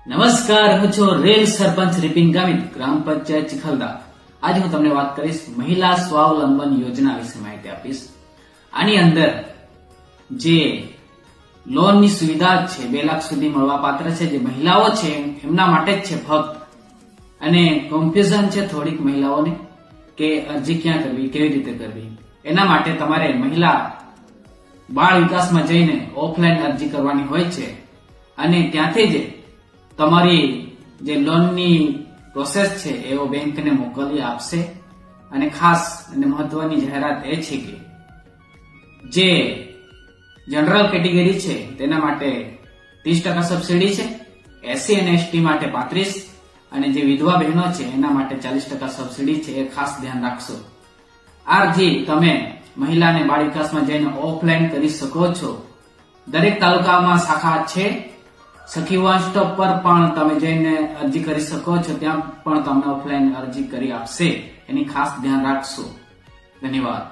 નમસ્કાર, હું છું રેલ સરપંચ રિપિન ગામિત, ગ્રામ પંચાયત ચિખલદા. આજે હું તમને વાત કરીશ મહિલા સ્વાવલંબન યોજના વિશે માહિતી આપીશ. આની અંદર જે લોનની સુવિધા છે 2 લાખ સુધી મળવા પાત્ર છે, જે મહિલાઓ છે એમના માટે જ છે ફક્ત. અને કન્ફ્યુઝન છે થોડીક મહિલાઓને કે અરજી ક્યાં કરવી, કેવી રીતે કરવી. એના માટે તમારે મહિલા બાળ વિકાસમાં જઈને ઓફલાઈન અરજી કરવાની હોય છે અને ત્યાંથી જ તમારી જે લોનની પ્રોસેસ છે એઓ બેંકને મોકલી આપશે. અને ખાસ અને મહત્વની જાહેરાત એ છે કે જે જનરલ કેટેગરી છે તેના માટે 30% સબસિડી છે, SC અને ST માટે 35%, અને જે વિધવા બહેનો છે એના માટે 40% સબસિડી છે. એ ખાસ ધ્યાન રાખશો. આ અરજી તમે મહિલા અને બાળ વિકાસમાં જઈને ઓફલાઈન કરી શકો છો. દરેક તાલુકામાં શાખા છે. સખી વન સ્ટોપ પર પણ તમે જઈને અરજી કરી શકો છો, ત્યાં પણ તમને ઓફલાઈન અરજી કરી આપશે. એની ખાસ ધ્યાન રાખશો. ધન્યવાદ.